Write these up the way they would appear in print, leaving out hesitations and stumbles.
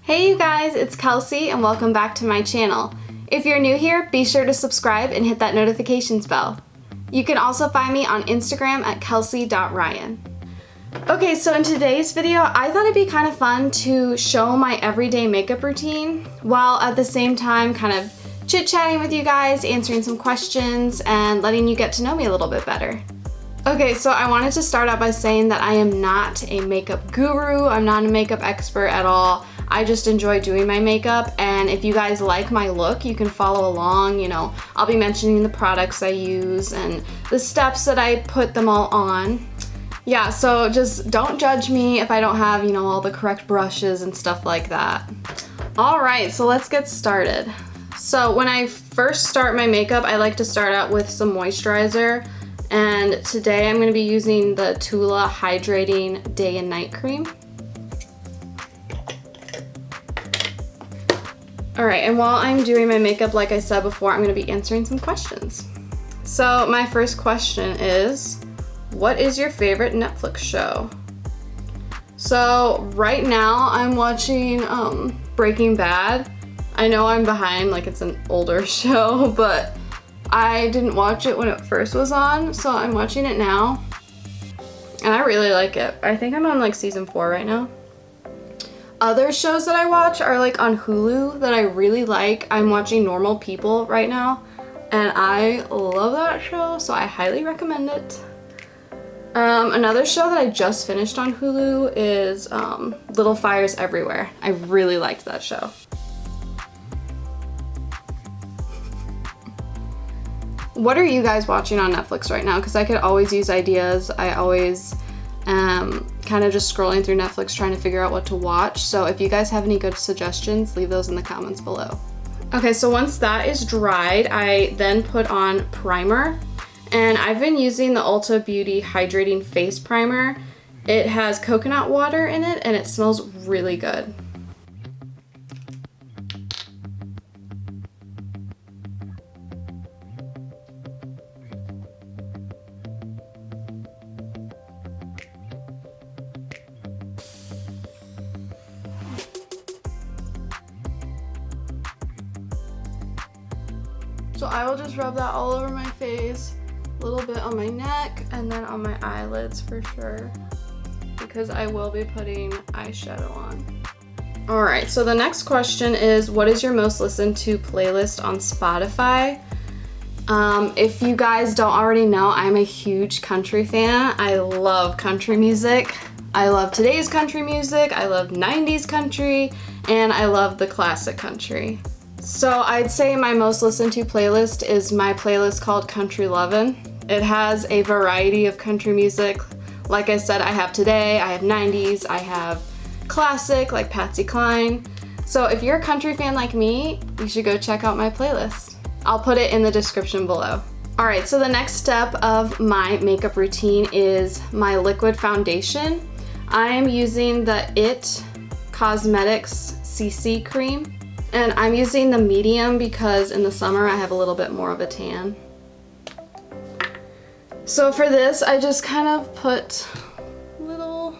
Hey you guys, it's Kelsey and welcome back to my channel. If you're new here, be sure to subscribe and hit that notifications bell. You can also find me on Instagram at kelsey.ryan. Okay, so in today's video, I thought it'd be kind of fun to show my everyday makeup routine while at the same time kind of chit-chatting with you guys, answering some questions, and letting you get to know me a little bit better. Okay, so I wanted to start out by saying that I am not a makeup guru. I'm not a makeup expert at all. I just enjoy doing my makeup, and if you guys like my look, you can follow along. You know, I'll be mentioning the products I use and the steps that I put them all on. Yeah, so just don't judge me if I don't have, you know, all the correct brushes and stuff like that. All right, so let's get started. So when I first start my makeup, I like to start out with some moisturizer. And today I'm going to be using the Tula Hydrating Day and Night Cream. Alright, and while I'm doing my makeup, like I said before, I'm going to be answering some questions. So my first question is, what is your favorite Netflix show? So right now I'm watching Breaking Bad. I know I'm behind, like it's an older show, but I didn't watch it when it first was on, so I'm watching it now. And I really like it. I think I'm on like season 4 right now. Other shows that I watch are like on Hulu that I really like. I'm watching Normal People right now, and I love that show, so I highly recommend it. Another show that I just finished on Hulu is Little Fires Everywhere. I really liked that show. What are you guys watching on Netflix right now? Because I could always use ideas. I always kind of just scrolling through Netflix trying to figure out what to watch. So if you guys have any good suggestions, leave those in the comments below. Okay, so once that is dried, I then put on primer. And I've been using the Ulta Beauty Hydrating Face Primer. It has coconut water in it and it smells really good. So I will just rub that all over my face, a little bit on my neck, and then on my eyelids for sure, because I will be putting eyeshadow on. Alright, so the next question is, what is your most listened to playlist on Spotify? If you guys don't already know, I'm a huge country fan. I love country music. I love today's country music, I love 90s country, and I love the classic country. So I'd say my most listened to playlist is my playlist called Country Lovin'. It has a variety of country music. Like I said, I have today, I have 90s, I have classic like Patsy Cline. So if you're a country fan like me, you should go check out my playlist. I'll put it in the description below. Alright, so the next step of my makeup routine is my liquid foundation. I am using the IT Cosmetics CC cream. And I'm using the medium because in the summer I have a little bit more of a tan. So for this, I just kind of put little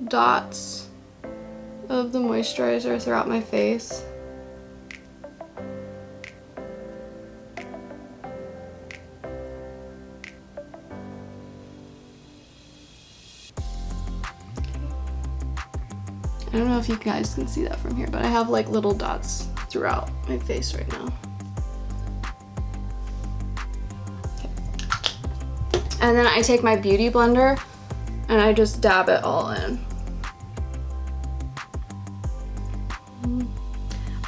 dots of the moisturizer throughout my face. I don't know if you guys can see that from here, but I have like little dots throughout my face right now. Okay. And then I take my beauty blender and I just dab it all in.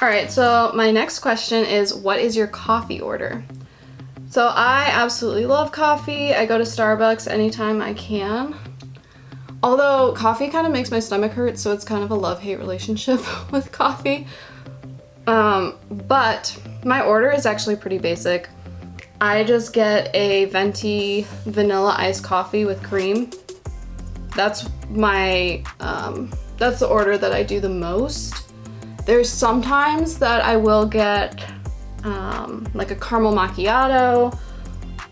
Alright, so my next question is, what is your coffee order? So I absolutely love coffee. I go to Starbucks anytime I can. Although coffee kind of makes my stomach hurt, so it's kind of a love-hate relationship with coffee. But my order is actually pretty basic. I just get a venti vanilla iced coffee with cream. That's the order that I do the most. There's sometimes that I will get like a caramel macchiato,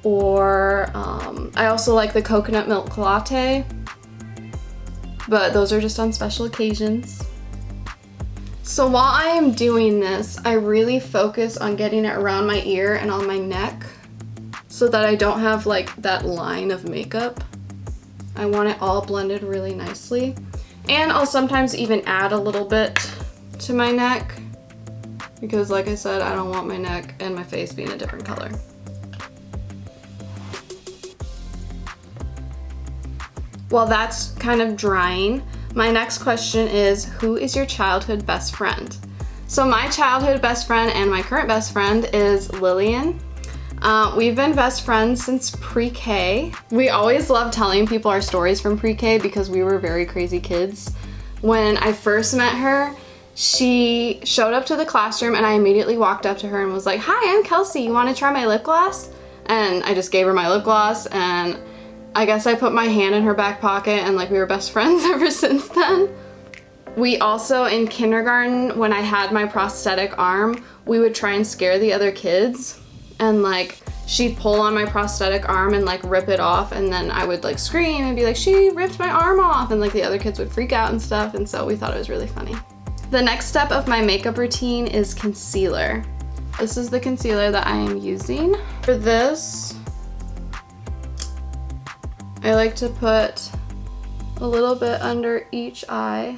or I also like the coconut milk latte. But those are just on special occasions. So while I am doing this, I really focus on getting it around my ear and on my neck so that I don't have like that line of makeup. I want it all blended really nicely. And I'll sometimes even add a little bit to my neck because like I said, I don't want my neck and my face being a different color. While that's kind of drying, my next question is, who is your childhood best friend? So my childhood best friend and my current best friend is Lillian. We've been best friends since pre-K. We always love telling people our stories from pre-K because we were very crazy kids. When I first met her, she showed up to the classroom and I immediately walked up to her and was like, "Hi, I'm Kelsey, you want to try my lip gloss?" And I just gave her my lip gloss, and I guess I put my hand in her back pocket, and like we were best friends ever since then. We also, in kindergarten, when I had my prosthetic arm, we would try and scare the other kids, and like she'd pull on my prosthetic arm and like rip it off, and then I would like scream and be like, "She ripped my arm off," and like the other kids would freak out and stuff, and so we thought it was really funny. The next step of my makeup routine is concealer. This is the concealer that I am using. For this, I like to put a little bit under each eye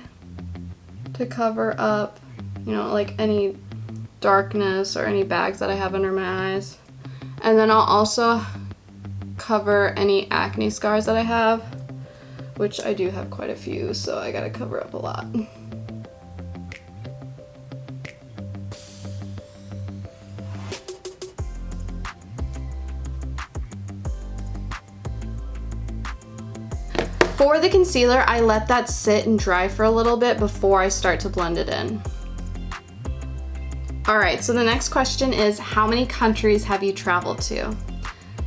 to cover up, you know, like any darkness or any bags that I have under my eyes. And then I'll also cover any acne scars that I have, which I do have quite a few, so I gotta cover up a lot. For the concealer, I let that sit and dry for a little bit before I start to blend it in. Alright, so the next question is, how many countries have you traveled to?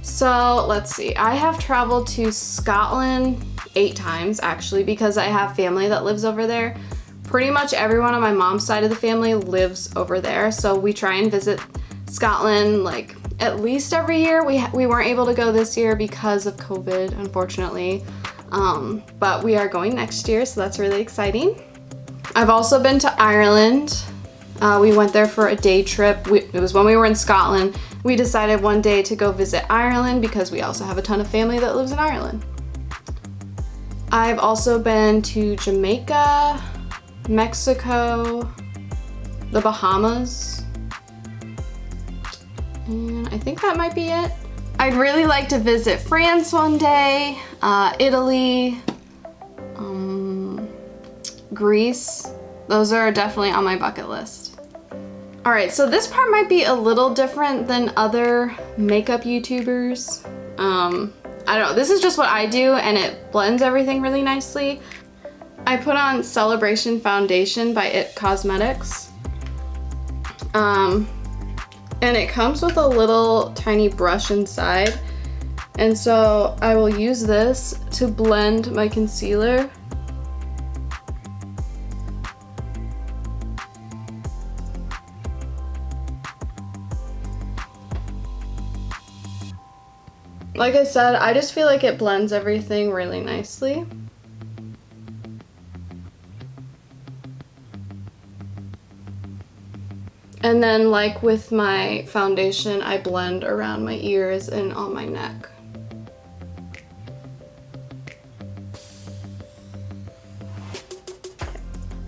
So let's see, I have traveled to Scotland 8 times actually, because I have family that lives over there. Pretty much everyone on my mom's side of the family lives over there, so we try and visit Scotland like at least every year. We weren't able to go this year because of COVID, unfortunately. But we are going next year, so that's really exciting. I've also been to Ireland. We went there for a day trip. It was when we were in Scotland. We decided one day to go visit Ireland because we also have a ton of family that lives in Ireland. I've also been to Jamaica, Mexico, the Bahamas, and I think that might be it. I'd really like to visit France one day, Italy, Greece. Those are definitely on my bucket list. All right, so this part might be a little different than other makeup YouTubers. I don't know, this is just what I do and it blends everything really nicely. I put on Celebration Foundation by IT Cosmetics. And it comes with a little tiny brush inside. And so I will use this to blend my concealer. Like I said, I just feel like it blends everything really nicely. And then like with my foundation, I blend around my ears and on my neck.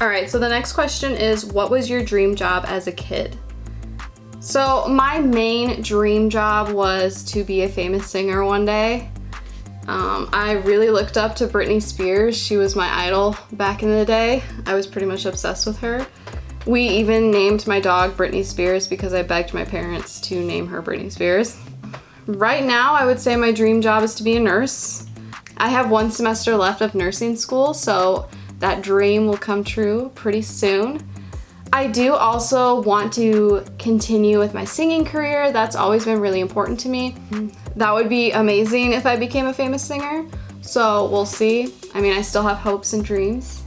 All right, so the next question is, what was your dream job as a kid? So my main dream job was to be a famous singer one day. I really looked up to Britney Spears. She was my idol back in the day. I was pretty much obsessed with her. We even named my dog Britney Spears because I begged my parents to name her Britney Spears. Right now, I would say my dream job is to be a nurse. I have 1 semester left of nursing school, so that dream will come true pretty soon. I do also want to continue with my singing career. That's always been really important to me. That would be amazing if I became a famous singer, so we'll see. I mean, I still have hopes and dreams.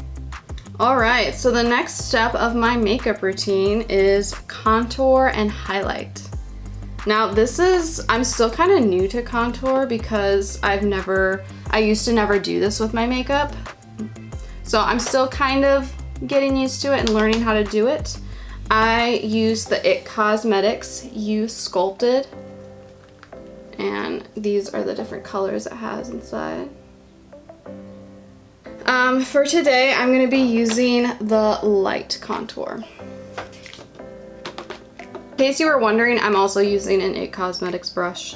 Alright, so the next step of my makeup routine is contour and highlight. Now I'm still kind of new to contour because I used to never do this with my makeup. So I'm still kind of getting used to it and learning how to do it, I use the IT Cosmetics You Sculpted, and these are the different colors it has inside. For today, I'm going to be using the light contour. In case you were wondering, I'm also using an IT Cosmetics brush.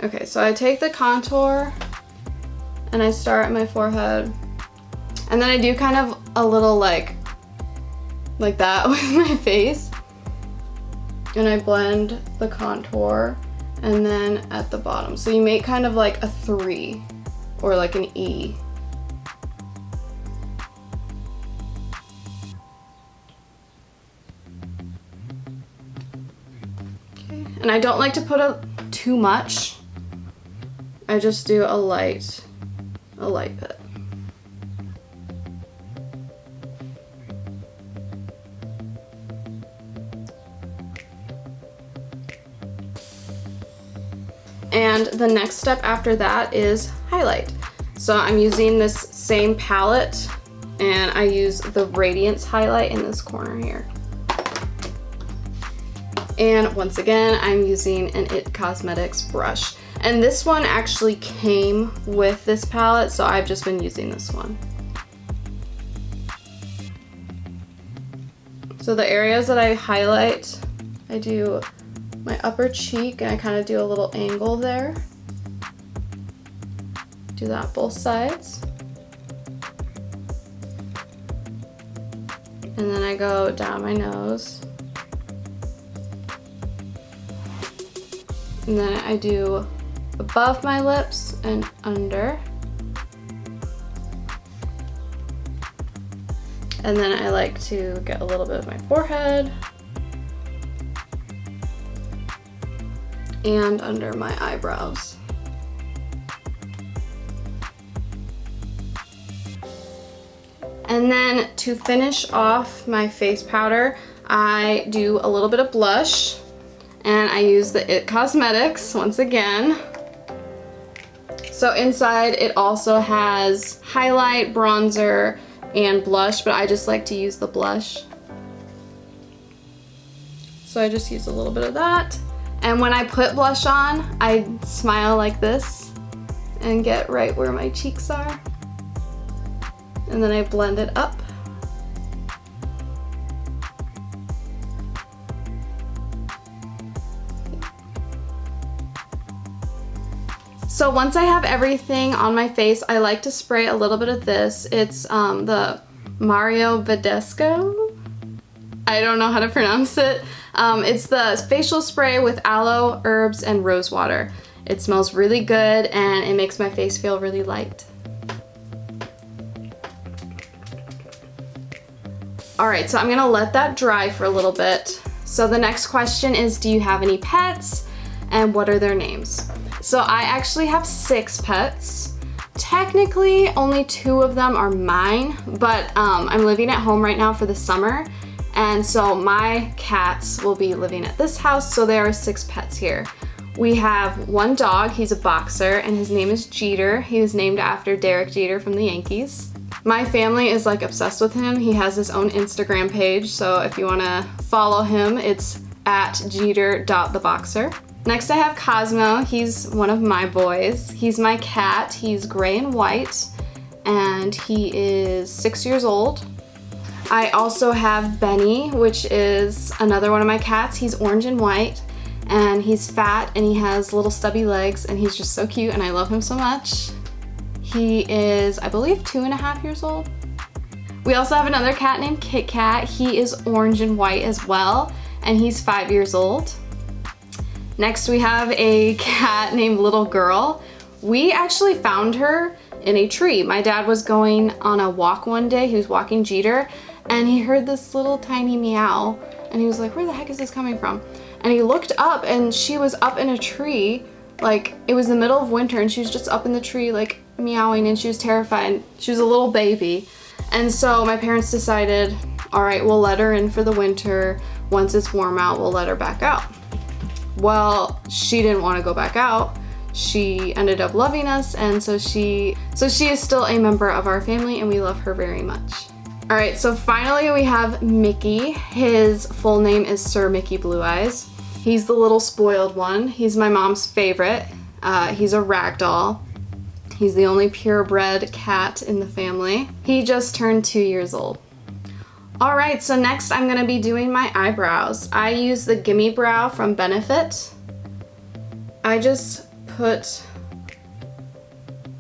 Okay, so I take the contour and I start at my forehead, and then I do kind of a little like that with my face, and I blend the contour, and then at the bottom. So you make kind of like a 3 or like an E. Okay, and I don't like to put up too much. I just do a light bit. And the next step after that is highlight. So I'm using this same palette, and I use the Radiance highlight in this corner here. And once again, I'm using an IT Cosmetics brush. And this one actually came with this palette, so I've just been using this one. So the areas that I highlight, I do my upper cheek, and I kind of do a little angle there. Do that both sides. And then I go down my nose. And then I do above my lips and under. And then I like to get a little bit of my forehead and under my eyebrows. And then to finish off my face powder, I do a little bit of blush, and I use the IT Cosmetics once again. So inside it also has highlight, bronzer, and blush, but I just like to use the blush. So I just use a little bit of that. And when I put blush on, I smile like this and get right where my cheeks are. And then I blend it up. So once I have everything on my face, I like to spray a little bit of this. It's the Mario Badescu. I don't know how to pronounce it. It's the facial spray with aloe, herbs, and rose water. It smells really good, and it makes my face feel really light. Alright, so I'm gonna let that dry for a little bit. So the next question is, do you have any pets, and what are their names? So I actually have 6 pets. Technically, only 2 of them are mine, but I'm living at home right now for the summer, and so my cats will be living at this house, so there are 6 pets here. We have 1 dog, he's a boxer, and his name is Jeter. He was named after Derek Jeter from the Yankees. My family is like obsessed with him. He has his own Instagram page, so if you wanna follow him, it's at jeter.theboxer. Next I have Cosmo. He's one of my boys. He's my cat. He's gray and white, and he is 6 years old. I also have Benny, which is another one of my cats. He's orange and white, and he's fat, and he has little stubby legs, and he's just so cute, and I love him so much. He is, I believe, 2.5 years old. We also have another cat named Kit Kat. He is orange and white as well, and he's 5 years old. Next we have a cat named Little Girl. We actually found her in a tree. My dad was going on a walk one day. He was walking Jeter, and he heard this little tiny meow, and he was like, where the heck is this coming from? And he looked up, and she was up in a tree. Like, it was the middle of winter, and she was just up in the tree, like, meowing, and she was terrified. She was a little baby. And so my parents decided, all right, we'll let her in for the winter. Once it's warm out, we'll let her back out. Well, she didn't want to go back out. She ended up loving us, and so she is still a member of our family, and we love her very much. All right, so finally we have Mickey. His full name is Sir Mickey Blue Eyes. He's the little spoiled one. He's my mom's favorite. He's a ragdoll. He's the only purebred cat in the family. He just turned 2 years old. All right, so next I'm gonna be doing my eyebrows. I use the Gimme Brow from Benefit. I just put,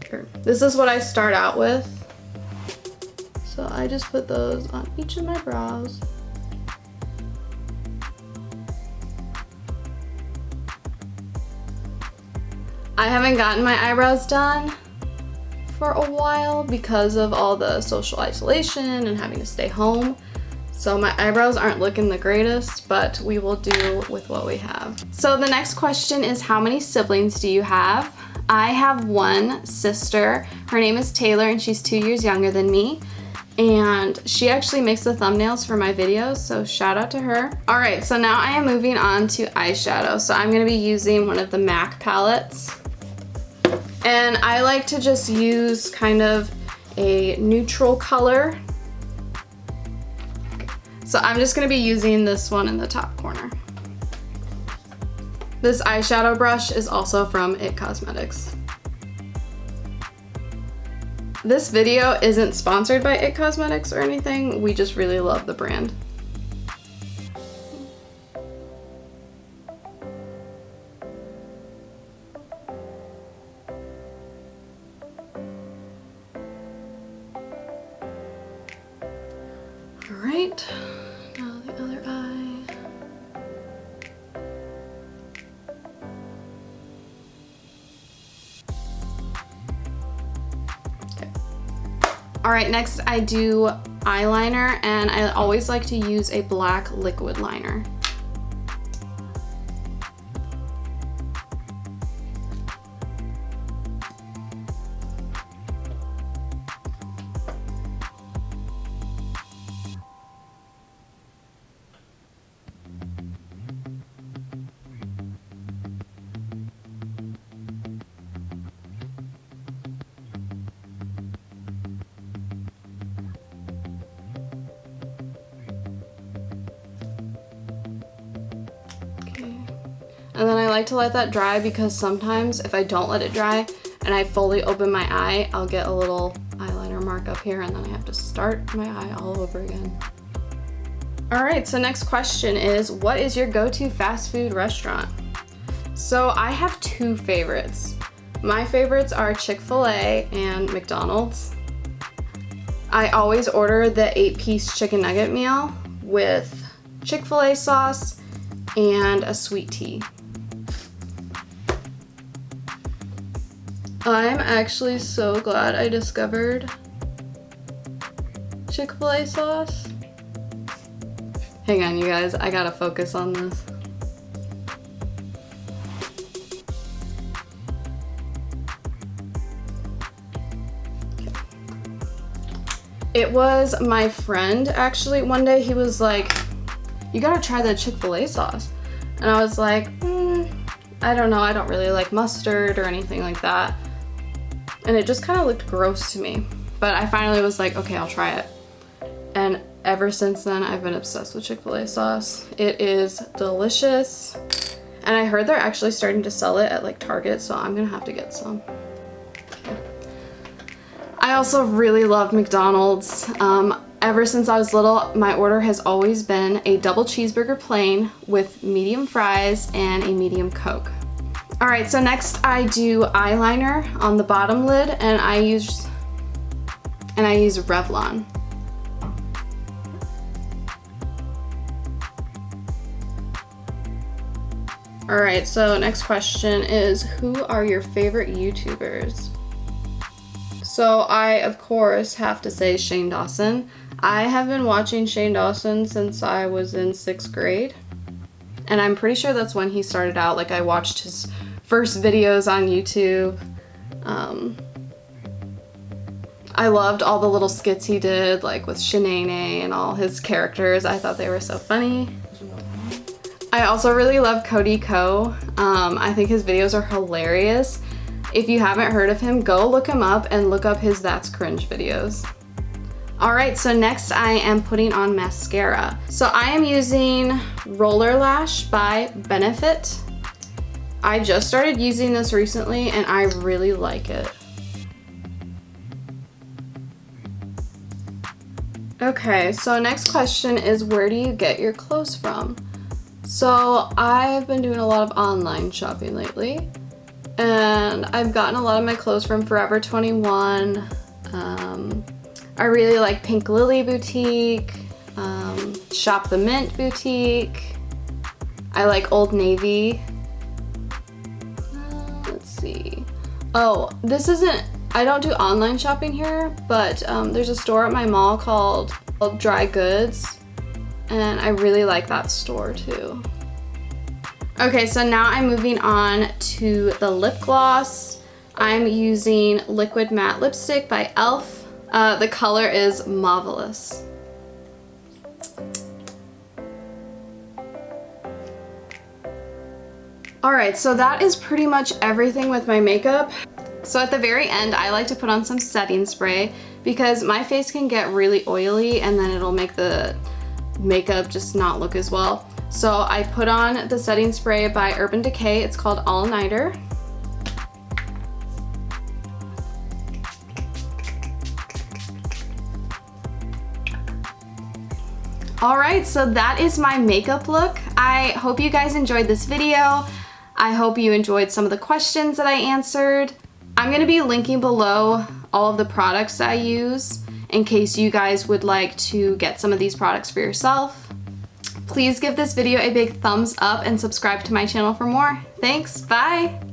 here. This is what I start out with. So I just put those on each of my brows. I haven't gotten my eyebrows done for a while because of all the social isolation and having to stay home. So my eyebrows aren't looking the greatest, but we will do with what we have. So the next question is, how many siblings do you have? I have one sister. Her name is Taylor and she's 2 years younger than me. And she actually makes the thumbnails for my videos, so shout out to her. All right, so now I am moving on to eyeshadow. So I'm gonna be using one of the MAC palettes. And I like to just use kind of a neutral color. Okay. So I'm just gonna be using this one in the top corner. This eyeshadow brush is also from IT Cosmetics. This video isn't sponsored by IT Cosmetics or anything, we just really love the brand. All right, now the other eye. All right, next I do eyeliner, and I always like to use a black liquid liner. And then I like to let that dry because sometimes if I don't let it dry and I fully open my eye, I'll get a little eyeliner mark up here and then I have to start my eye all over again. All right, so next question is, what is your go-to fast food restaurant? So I have two favorites. My favorites are Chick-fil-A and McDonald's. I always order the 8-piece chicken nugget meal with Chick-fil-A sauce and a sweet tea. I'm actually so glad I discovered Chick-fil-A sauce. Hang on, you guys, I gotta focus on this. It was my friend, actually, one day he was like, you gotta try the Chick-fil-A sauce. And I was like, I don't know, I don't really like mustard or anything like that. And it just kind of looked gross to me. But I finally was like, okay, I'll try it. And ever since then, I've been obsessed with Chick-fil-A sauce. It is delicious. And I heard they're actually starting to sell it at like Target, so I'm gonna have to get some. Okay. I also really love McDonald's. Ever since I was little, my order has always been a double cheeseburger plain with medium fries and a medium Coke. All right, so next I do eyeliner on the bottom lid, and I use Revlon. All right, so next question is, who are your favorite YouTubers? So I, of course, have to say Shane Dawson. I have been watching Shane Dawson since I was in 6th grade. And I'm pretty sure that's when he started out. Like, I watched his first videos on YouTube. I loved all the little skits he did, like with Shanae and all his characters. I thought they were so funny. I also really love Cody Ko. I think his videos are hilarious. If you haven't heard of him, go look him up and look up his That's Cringe videos. Alright, so next I am putting on mascara. So I am using Roller Lash by Benefit. I just started using this recently and I really like it. Okay, so next question is, where do you get your clothes from? So I've been doing a lot of online shopping lately, and I've gotten a lot of my clothes from Forever 21. I really like Pink Lily Boutique, Shop the Mint Boutique. I like Old Navy. Let's see. Oh, this isn't, I don't do online shopping here, but there's a store at my mall called Dry Goods, and I really like that store too. Okay, so now I'm moving on to the lip gloss. I'm using Liquid Matte Lipstick by e.l.f. The color is Marvelous. Alright, so that is pretty much everything with my makeup. So at the very end, I like to put on some setting spray because my face can get really oily and then it'll make the makeup just not look as well. So I put on the setting spray by Urban Decay. It's called All Nighter. Alright, so that is my makeup look. I hope you guys enjoyed this video. I hope you enjoyed some of the questions that I answered. I'm going to be linking below all of the products I use in case you guys would like to get some of these products for yourself. Please give this video a big thumbs up and subscribe to my channel for more. Thanks, bye!